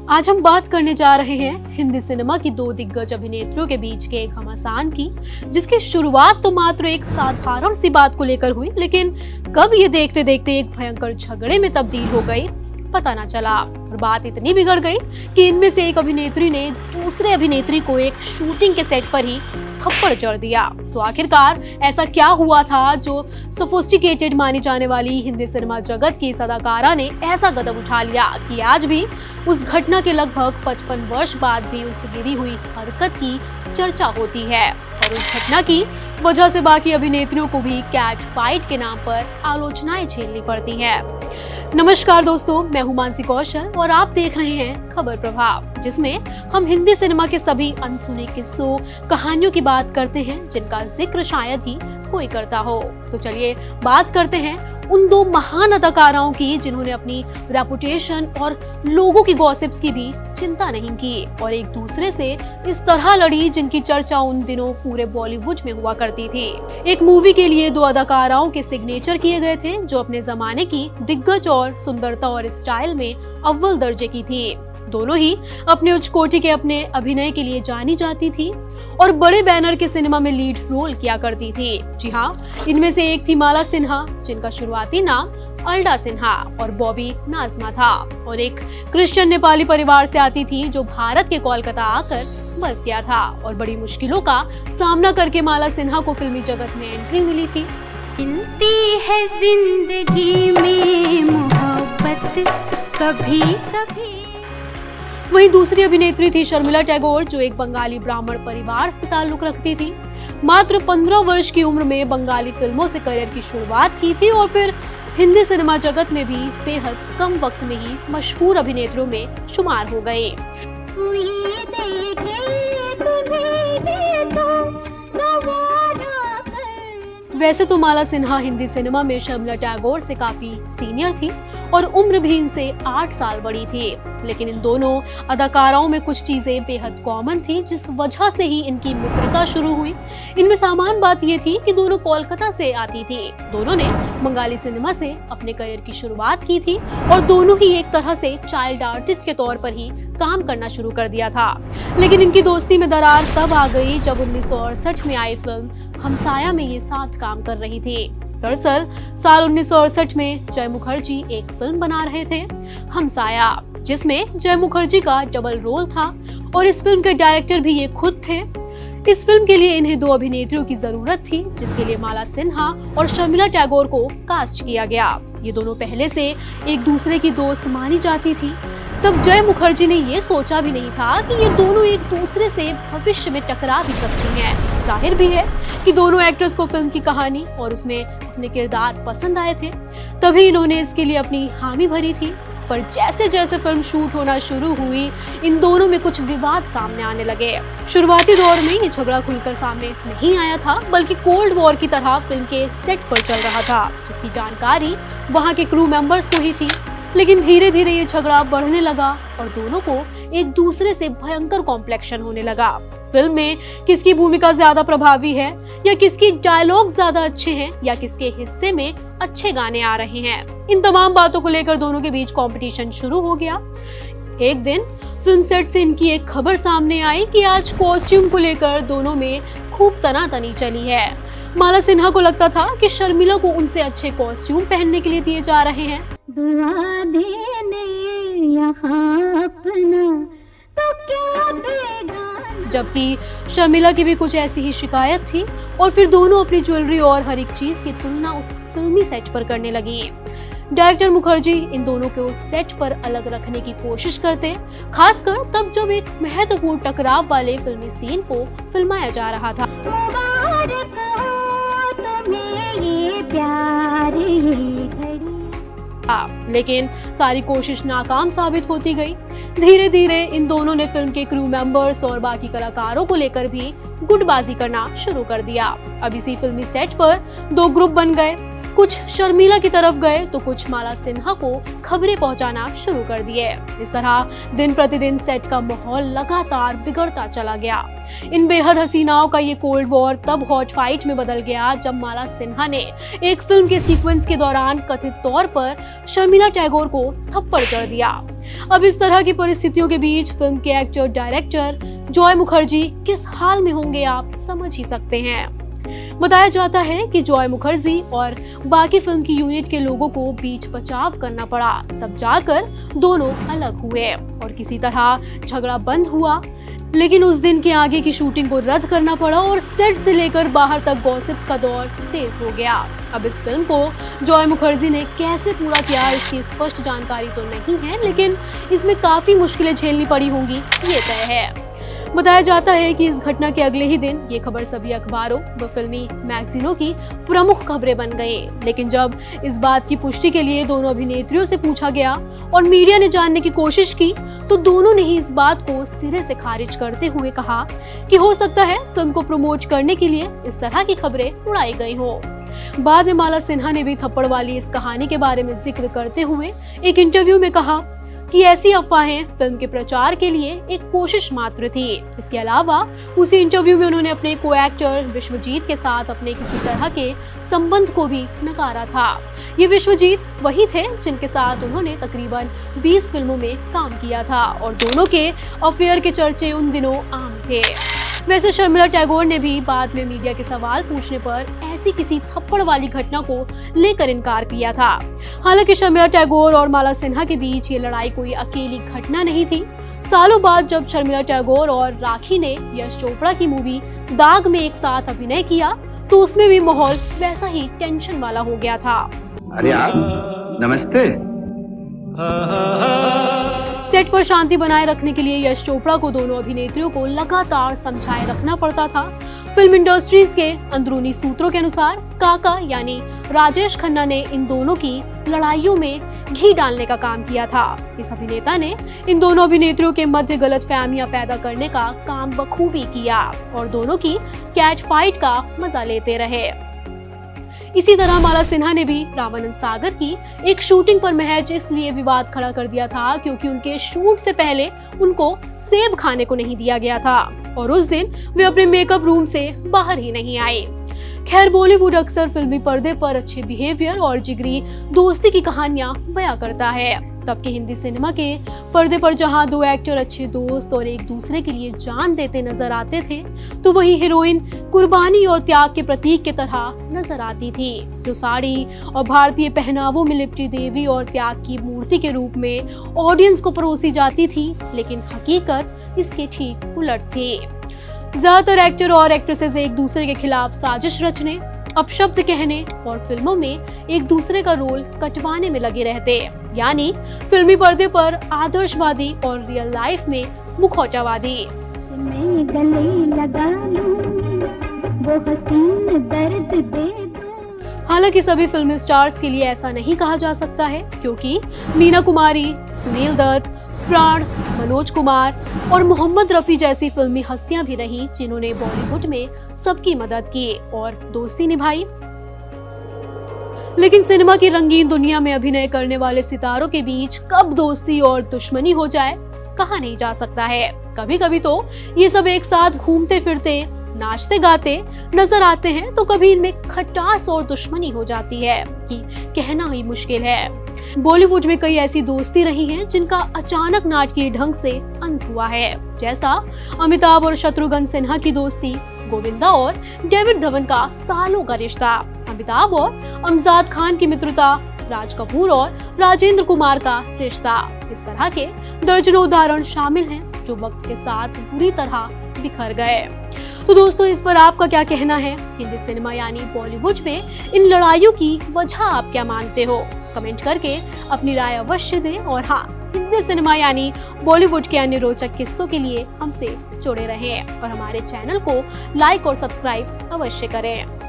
आज हम बात करने जा रहे हैं हिंदी सिनेमा की दो दिग्गज अभिनेत्रियों के बीच के एक घमासान की, जिसकी शुरुआत तो मात्र एक साधारण सी बात को लेकर हुई, लेकिन कब ये देखते देखते एक भयंकर झगड़े में तब्दील हो गई पता ना चला। और बात इतनी बिगड़ गई कि इनमें से एक अभिनेत्री ने दूसरे अभिनेत्री को एक शूटिंग के सेट पर ही थप्पड़ जड़ दिया। तो आखिरकार ऐसा क्या हुआ था जो सोफिस्टिकेटेड मानी जाने वाली हिंदी सिनेमा जगत की इस अदाकारा ने ऐसा कदम उठा लिया कि आज भी उस घटना के लगभग 55 वर्ष बाद भी उस गिरी हुई हरकत की चर्चा होती है। और उस घटना की वजह से बाकी अभिनेत्रियों को भी कैट फाइट के नाम पर आलोचनाएं झेलनी पड़ती है। नमस्कार दोस्तों, मैं हूं मानसी कौशल और आप देख रहे हैं खबर प्रभाव, जिसमें हम हिंदी सिनेमा के सभी अनसुने किस्सों, कहानियों की बात करते हैं जिनका जिक्र शायद ही कोई करता हो। तो चलिए बात करते हैं उन दो महान अदाकाराओं की जिन्होंने अपनी रेपुटेशन और लोगों की गॉसिप्स की भी चिंता नहीं की और एक दूसरे से इस तरह लड़ी जिनकी चर्चा उन दिनों पूरे बॉलीवुड में हुआ करती थी। एक मूवी के लिए दो अदाकाराओं के सिग्नेचर किए गए थे जो अपने जमाने की दिग्गज और सुंदरता और स्टाइल में अव्वल दर्जे की थी। दोनों ही अपने उच्च कोटि के अपने अभिनय के लिए जानी जाती थी और बड़े बैनर के सिनेमा में लीड रोल किया करती थी। जी हाँ, इनमें से एक थी माला सिन्हा, जिनका शुरुआती नाम अल्डा सिन्हा और बॉबी नाजमा था, और एक क्रिश्चियन नेपाली परिवार से आती थी जो भारत के कोलकाता आकर बस गया था। और बड़ी मुश्किलों का सामना करके माला सिन्हा को फिल्मी जगत में एंट्री मिली थी। मिलती है जिंदगी में मोहब्बत कभी कभी। वहीं दूसरी अभिनेत्री थी शर्मिला टैगोर, जो एक बंगाली ब्राह्मण परिवार से ताल्लुक रखती थी। मात्र 15 वर्ष की उम्र में बंगाली फिल्मों से करियर की शुरुआत की थी और फिर हिंदी सिनेमा जगत में भी बेहद कम वक्त में ही मशहूर अभिनेत्रियों में शुमार हो गए। वैसे तो माला सिन्हा हिंदी सिनेमा में शर्मिला टैगोर से काफी सीनियर थी और उम्र भी इनसे 8 साल बड़ी थी, लेकिन इन दोनों अदाकाराओं में कुछ चीजें बेहद कॉमन थी जिस वजह से ही इनकी मित्रता शुरू हुई। इनमें सामान्य बात ये थी कि दोनों कोलकाता से आती थी, दोनों ने बंगाली सिनेमा से अपने करियर की शुरुआत की थी और दोनों ही एक तरह से चाइल्ड आर्टिस्ट के तौर पर ही काम करना शुरू कर दिया था। लेकिन इनकी दोस्ती में दरार तब आ गई जब 1968 में आई फिल्म हमसाया में ये साथ काम कर रही थी। दरअसल साल 1968 में जय मुखर्जी एक फिल्म बना रहे थे हमसाया, जिसमें जय मुखर्जी का डबल रोल था और इस फिल्म के डायरेक्टर भी ये खुद थे। इस फिल्म के लिए इन्हें दो अभिनेत्रियों की जरूरत थी, जिसके लिए माला सिन्हा और शर्मिला टैगोर को कास्ट किया गया। ये दोनों पहले से एक दूसरे की दोस्त मानी जाती थी। तब जय मुखर्जी ने ये सोचा भी नहीं था कि ये दोनों एक दूसरे से भविष्य में टकरा भी सकती हैं। जाहिर भी है कि दोनों एक्ट्रेस को फिल्म की कहानी और उसमें अपने किरदार पसंद आए थे, तभी इन्होंने इसके लिए अपनी हामी भरी थी। पर जैसे जैसे फिल्म शूट होना शुरू हुई, इन दोनों में कुछ विवाद सामने आने लगे। शुरुआती दौर में ये झगड़ा खुलकर सामने नहीं आया था, बल्कि कोल्ड वॉर की तरह फिल्म के सेट पर चल रहा था, जिसकी जानकारी वहां के क्रू मेंबर्स को ही थी। लेकिन धीरे धीरे ये झगड़ा बढ़ने लगा और दोनों को एक दूसरे से भयंकर कॉम्प्लेक्शन होने लगा। फिल्म में किसकी भूमिका ज्यादा प्रभावी है, या किसकी डायलॉग ज्यादा अच्छे हैं, या किसके हिस्से में अच्छे गाने आ रहे हैं, इन तमाम बातों को लेकर दोनों के बीच कंपटीशन शुरू हो गया। एक दिन फिल्म सेट से इनकी एक खबर सामने आई कि आज कॉस्ट्यूम को लेकर दोनों में खूब तनातनी चली है। माला सिन्हा को लगता था कि शर्मिला को उनसे अच्छे कॉस्ट्यूम पहनने के लिए दिए जा रहे हैं, दुआ देने यहाँ अपना तो क्या देगा। जबकि शर्मिला की भी कुछ ऐसी ही शिकायत थी और फिर दोनों अपनी ज्वेलरी और हर एक चीज की तुलना उस फिल्मी सेट पर करने लगी। डायरेक्टर मुखर्जी इन दोनों को उस सेट पर अलग रखने की कोशिश करते, खासकर तब जब एक महत्वपूर्ण टकराव वाले फिल्मी सीन को फिल्माया जा रहा था। मुबारक हो तुम्हें ये प्यार ये घड़ी। लेकिन सारी कोशिश नाकाम साबित होती गई। धीरे धीरे इन दोनों ने फिल्म के क्रू मेंबर्स और बाकी कलाकारों को लेकर भी गुटबाजी करना शुरू कर दिया। अब इसी फिल्मी सेट पर दो ग्रुप बन गए। कुछ शर्मिला की तरफ गए तो कुछ माला सिन्हा को खबरें पहुंचाना शुरू कर दिए। इस तरह दिन प्रतिदिन सेट का माहौल लगातार बिगड़ता चला गया। इन बेहद हसीनाओं का ये कोल्ड वॉर तब हॉट फाइट में बदल गया जब माला सिन्हा ने एक फिल्म के सीक्वेंस के दौरान कथित तौर पर शर्मिला टैगोर को थप्पड़ जड़ दिया। अब इस तरह की परिस्थितियों के बीच फिल्म के एक्टर डायरेक्टर जॉय मुखर्जी किस हाल में होंगे आप समझ ही सकते हैं। बताया जाता है कि जॉय मुखर्जी और बाकी फिल्म की यूनिट के लोगों को बीच बचाव करना पड़ा, तब जाकर दोनों अलग हुए और किसी तरह झगड़ा बंद हुआ। लेकिन उस दिन के आगे की शूटिंग को रद्द करना पड़ा और सेट से लेकर बाहर तक गॉसिप्स का दौर तेज हो गया। अब इस फिल्म को जॉय मुखर्जी ने कैसे पूरा किया इसकी स्पष्ट जानकारी तो नहीं है, लेकिन इसमें काफी मुश्किलें झेलनी पड़ी होंगी ये तय है। बताया जाता है कि इस घटना के अगले ही दिन ये खबर सभी अखबारों व फिल्मी मैगजीनों की प्रमुख खबरें बन गई। लेकिन जब इस बात की पुष्टि के लिए दोनों अभिनेत्रियों से पूछा गया और मीडिया ने जानने की कोशिश की तो दोनों ने ही इस बात को सिरे से खारिज करते हुए कहा कि हो सकता है फिल्म को प्रमोट करने के लिए इस तरह की खबरें उड़ाई गई हो। बाद में माला सिन्हा ने भी थप्पड़ वाली इस कहानी के बारे में जिक्र करते हुए एक इंटरव्यू में कहा कि ऐसी अफवाहें फिल्म के प्रचार के लिए एक कोशिश मात्र थी। इसके अलावा उसी इंटरव्यू में उन्होंने अपने को एक्टर विश्वजीत के साथ अपने किसी तरह के संबंध को भी नकारा था। ये विश्वजीत वही थे जिनके साथ उन्होंने तकरीबन 20 फिल्मों में काम किया था और दोनों के अफेयर के चर्चे उन दिनों आम थे। वैसे शर्मिला टैगोर ने भी बाद में मीडिया के सवाल पूछने पर ऐसी किसी थप्पड़ वाली घटना को लेकर इनकार किया था। हालांकि शर्मिला टैगोर और माला सिन्हा के बीच ये लड़ाई कोई अकेली घटना नहीं थी। सालों बाद जब शर्मिला टैगोर और राखी ने यश चोपड़ा की मूवी दाग में एक साथ अभिनय किया तो उसमें भी माहौल वैसा ही टेंशन वाला हो गया था। अरे आप नमस्ते। सेट पर शांति बनाए रखने के लिए यश चोपड़ा को दोनों अभिनेत्रियों को लगातार समझाए रखना पड़ता था। फिल्म इंडस्ट्रीज के अंदरूनी सूत्रों के अनुसार काका यानी राजेश खन्ना ने इन दोनों की लड़ाइयों में घी डालने का काम किया था। इस अभिनेता ने इन दोनों अभिनेत्रियों के मध्य गलतफहमियां पैदा करने का काम बखूबी किया और दोनों की कैच फाइट का मजा लेते रहे। इसी तरह माला सिन्हा ने भी रामानंद सागर की एक शूटिंग पर महज इसलिए विवाद खड़ा कर दिया था क्योंकि उनके शूट से पहले उनको सेब खाने को नहीं दिया गया था और उस दिन वे अपने मेकअप रूम से बाहर ही नहीं आए। खैर, बॉलीवुड अक्सर फिल्मी पर्दे पर अच्छे बिहेवियर और जिगरी दोस्ती की कहानियां बयां करता है। तब के हिंदी सिनेमा के पर्दे पर जहां दो एक्टर अच्छे दोस्त और एक दूसरे के लिए जान देते नजर आते थे तो वही हीरोइन कुर्बानी और त्याग के प्रतीक की तरह नजर आती थी, जो साड़ी और भारतीय पहनावों में लिपटी देवी और त्याग की मूर्ति के रूप में ऑडियंस को परोसी जाती थी। लेकिन हकीकत इसके ठीक उलट थी। ज्यादातर एक्टर और एक्ट्रेसेस एक दूसरे के खिलाफ साजिश रचने, अपशब्द कहने और फिल्मों में एक दूसरे का रोल कटवाने में लगे रहते, यानी फिल्मी पर्दे पर आदर्शवादी और रियल लाइफ में मुखौटावादी। मैं गले लगा लूं, वो हसीन दर्द दे दो। हालांकि सभी फिल्मी स्टार्स के लिए ऐसा नहीं कहा जा सकता है क्योंकि मीना कुमारी, सुनील दत्त, प्राण, मनोज कुमार और मोहम्मद रफी जैसी फिल्मी हस्तियां भी रहीं जिन्होंने बॉलीवुड में सबकी मदद की और दोस्ती निभाई। लेकिन सिनेमा की रंगीन दुनिया में अभिनय करने वाले सितारों के बीच कब दोस्ती और दुश्मनी हो जाए कहा नहीं जा सकता है। कभी कभी तो ये सब एक साथ घूमते फिरते, नाचते गाते नजर आते हैं तो कभी इनमें खटास और दुश्मनी हो जाती है कि कहना ही मुश्किल है। बॉलीवुड में कई ऐसी दोस्ती रही हैं जिनका अचानक नाटकीय ढंग से अंत हुआ है, जैसा अमिताभ और शत्रुघ्न सिन्हा की दोस्ती, गोविंदा और डेविड धवन का सालों का रिश्ता, अमिताभ और अमजद खान की मित्रता, राज कपूर और राजेंद्र कुमार का रिश्ता। इस तरह के दर्जनों उदाहरण शामिल हैं जो वक्त के साथ बुरी तरह बिखर गए। तो दोस्तों, इस पर आपका क्या कहना है? हिंदी सिनेमा यानी बॉलीवुड में इन लड़ाइयों की वजह आप क्या मानते हो? कमेंट करके अपनी राय अवश्य दें और हाँ, हिंदी सिनेमा यानी बॉलीवुड के अन्य रोचक किस्सों के लिए हमसे जुड़े रहें और हमारे चैनल को लाइक और सब्सक्राइब अवश्य करें।